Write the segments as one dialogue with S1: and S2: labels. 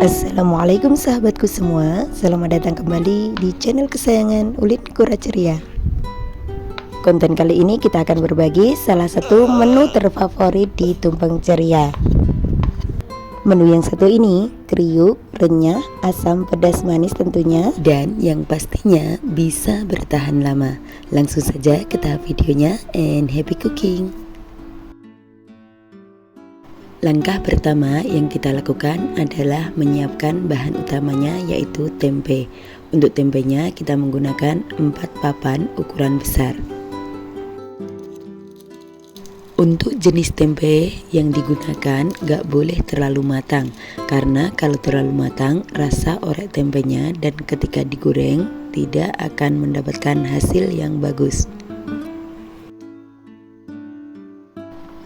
S1: Assalamualaikum sahabatku semua. Selamat datang kembali di channel kesayangan Ulin Kura Ceria. Konten kali ini kita akan berbagi salah satu menu terfavorit di Tumpeng Ceria. Menu yang satu ini kriuk, renyah, asam, pedas, manis tentunya, dan yang pastinya bisa bertahan lama. Langsung saja ke tahap videonya, and happy cooking. Langkah pertama yang kita lakukan adalah menyiapkan bahan utamanya, yaitu tempe. Untuk tempenya kita menggunakan 4 papan ukuran besar. Untuk jenis tempe yang digunakan gak boleh terlalu matang, karena kalau terlalu matang rasa orek tempenya dan ketika digoreng tidak akan mendapatkan hasil yang bagus.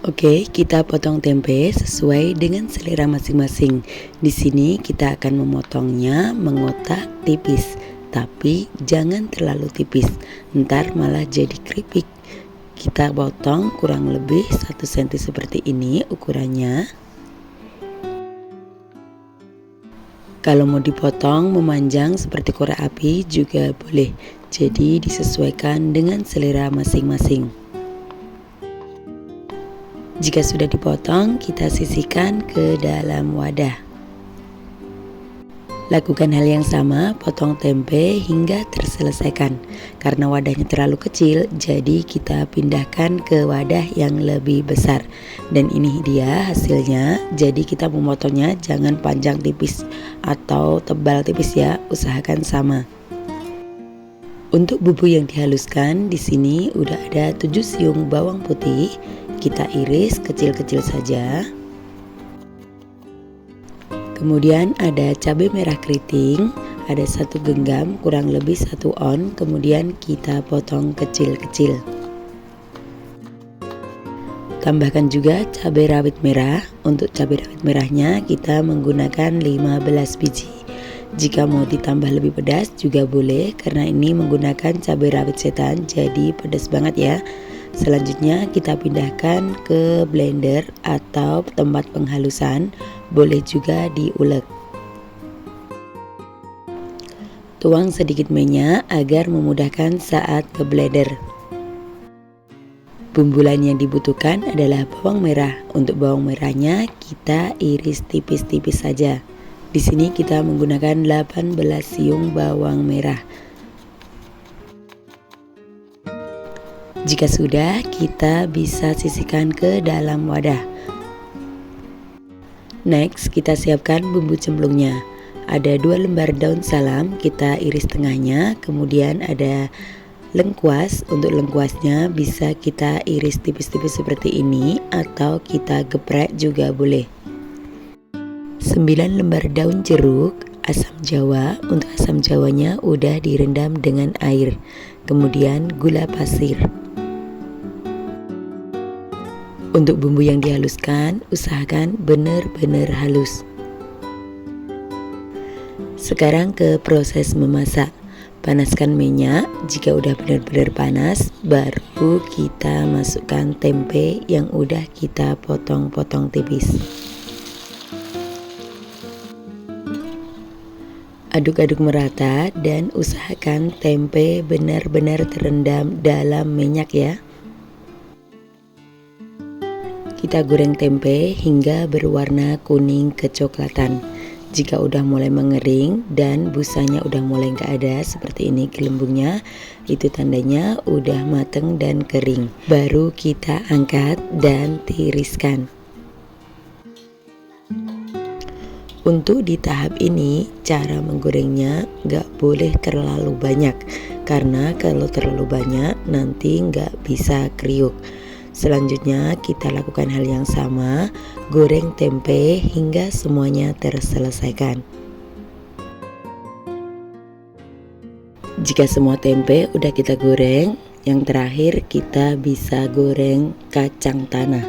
S1: Oke, kita potong tempe sesuai dengan selera masing-masing. Di sini kita akan memotongnya mengotak tipis, tapi jangan terlalu tipis, ntar malah jadi keripik. Kita potong kurang lebih 1 cm seperti ini ukurannya. Kalau mau dipotong memanjang seperti korek api juga boleh, jadi disesuaikan dengan selera masing-masing. Jika sudah dipotong, kita sisihkan ke dalam wadah. Lakukan hal yang sama, potong tempe hingga terselesaikan. Karena wadahnya terlalu kecil, jadi kita pindahkan ke wadah yang lebih besar. Dan ini dia hasilnya. Jadi kita memotongnya jangan panjang tipis atau tebal tipis ya, usahakan sama. Untuk bumbu yang dihaluskan, di sini udah ada 7 siung bawang putih. Kita iris kecil-kecil saja. Kemudian ada cabai merah keriting, ada 1 genggam kurang lebih 1 on, kemudian kita potong kecil-kecil. Tambahkan juga cabai rawit merah. Untuk cabai rawit merahnya kita menggunakan 15 biji. Jika mau ditambah lebih pedas juga boleh, karena ini menggunakan cabai rawit setan jadi pedas banget ya. Selanjutnya kita pindahkan ke blender atau tempat penghalusan, boleh juga diulek. Tuang sedikit minyak agar memudahkan saat ke blender. Bumbu lain yang dibutuhkan adalah bawang merah. Untuk bawang merahnya kita iris tipis-tipis saja. Di sini kita menggunakan 18 siung bawang merah. Jika sudah, kita bisa sisihkan ke dalam wadah. Next, kita siapkan bumbu cemplungnya. Ada 2 lembar daun salam, kita iris tengahnya. Kemudian ada lengkuas. Untuk lengkuasnya bisa kita iris tipis-tipis seperti ini, atau kita geprek juga boleh. 9 lembar daun jeruk, asam jawa. Untuk asam jawanya udah direndam dengan air. Kemudian gula pasir. Untuk bumbu yang dihaluskan, usahakan benar-benar halus. Sekarang ke proses memasak. Panaskan minyak. Jika udah benar-benar panas, baru kita masukkan tempe yang udah kita potong-potong tipis. Aduk-aduk merata dan usahakan tempe benar-benar terendam dalam minyak ya. Kita goreng tempe hingga berwarna kuning kecoklatan. Jika udah mulai mengering dan busanya udah mulai gak ada seperti ini gelembungnya, itu tandanya udah mateng dan kering. Baru kita angkat dan tiriskan. Untuk di tahap ini cara menggorengnya gak boleh terlalu banyak, karena kalau terlalu banyak nanti gak bisa kriuk. Selanjutnya kita lakukan hal yang sama, goreng tempe hingga semuanya terselesaikan. Jika semua tempe udah kita goreng, yang terakhir kita bisa goreng kacang tanah.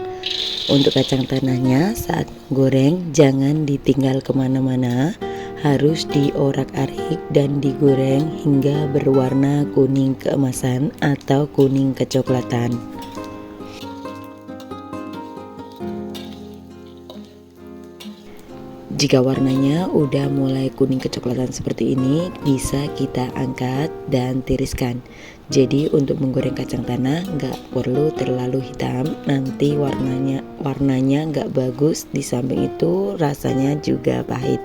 S1: Untuk kacang tanahnya saat menggoreng jangan ditinggal kemana-mana, harus diorak-arik dan digoreng hingga berwarna kuning keemasan atau kuning kecoklatan. Jika warnanya udah mulai kuning kecoklatan seperti ini, bisa kita angkat dan tiriskan. Jadi untuk menggoreng kacang tanah nggak perlu terlalu hitam, nanti warnanya nggak bagus, di samping itu rasanya juga pahit.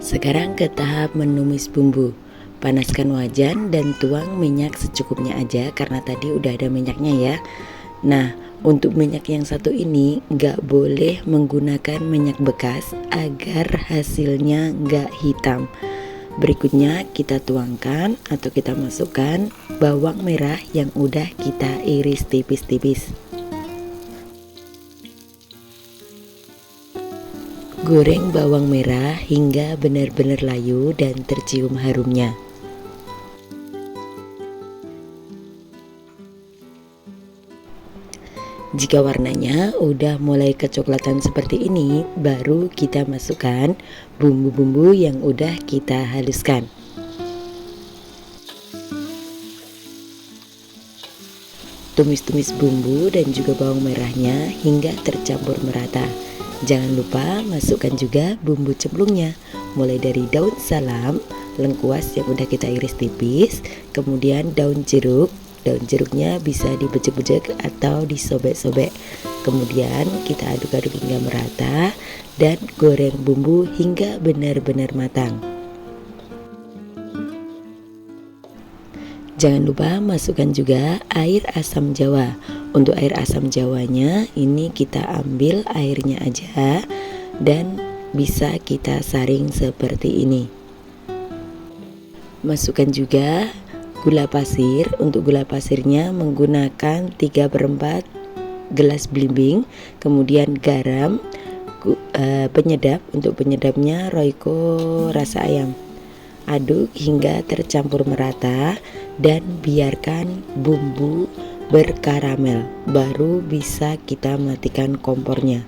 S1: Sekarang ke tahap menumis bumbu. Panaskan wajan dan tuang minyak secukupnya aja karena tadi udah ada minyaknya ya. Nah, untuk minyak yang satu ini nggak boleh menggunakan minyak bekas agar hasilnya nggak hitam. Berikutnya kita tuangkan atau kita masukkan bawang merah yang udah kita iris tipis-tipis. Goreng bawang merah hingga benar-benar layu dan tercium harumnya. Jika warnanya udah mulai kecoklatan seperti ini, baru kita masukkan bumbu-bumbu yang udah kita haluskan. Tumis-tumis bumbu dan juga bawang merahnya hingga tercampur merata. Jangan lupa masukkan juga bumbu cemplungnya, mulai dari daun salam, lengkuas yang udah kita iris tipis, kemudian daun jeruk. Daun jeruknya bisa dibejek-bejek atau disobek-sobek. Kemudian kita aduk-aduk hingga merata dan goreng bumbu hingga benar-benar matang. Jangan lupa masukkan juga air asam jawa. Untuk air asam jawanya ini kita ambil airnya aja dan bisa kita saring seperti ini. Masukkan juga gula pasir. Untuk gula pasirnya menggunakan 3/4 gelas belimbing. Kemudian garam, penyedap. Untuk penyedapnya Royco rasa ayam. Aduk hingga tercampur merata dan biarkan bumbu berkaramel, baru bisa kita matikan kompornya.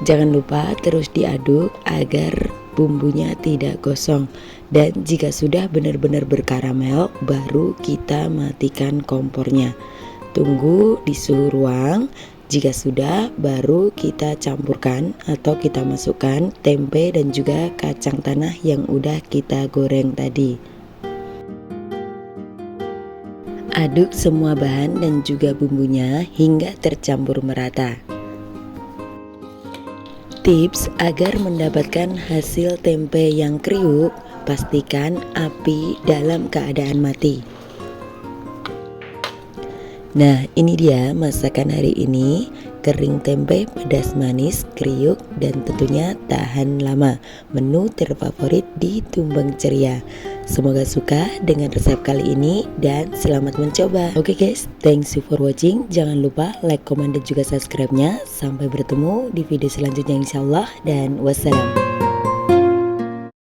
S1: Jangan lupa terus diaduk agar bumbunya tidak gosong, dan jika sudah benar-benar berkaramel baru kita matikan kompornya. Tunggu di suhu ruang. Jika sudah, baru kita campurkan atau kita masukkan tempe dan juga kacang tanah yang udah kita goreng tadi. Aduk semua bahan dan juga bumbunya hingga tercampur merata. Tips agar mendapatkan hasil tempe yang kriuk, pastikan api dalam keadaan mati. Nah, ini dia masakan hari ini, kering tempe pedas manis, kriuk, dan tentunya tahan lama. Menu terfavorit di Tumbang Ceria. Semoga suka dengan resep kali ini dan selamat mencoba. Oke guys, thanks you for watching. Jangan lupa like, comment, dan juga subscribe-nya. Sampai bertemu di video selanjutnya insyaallah, dan wassalam.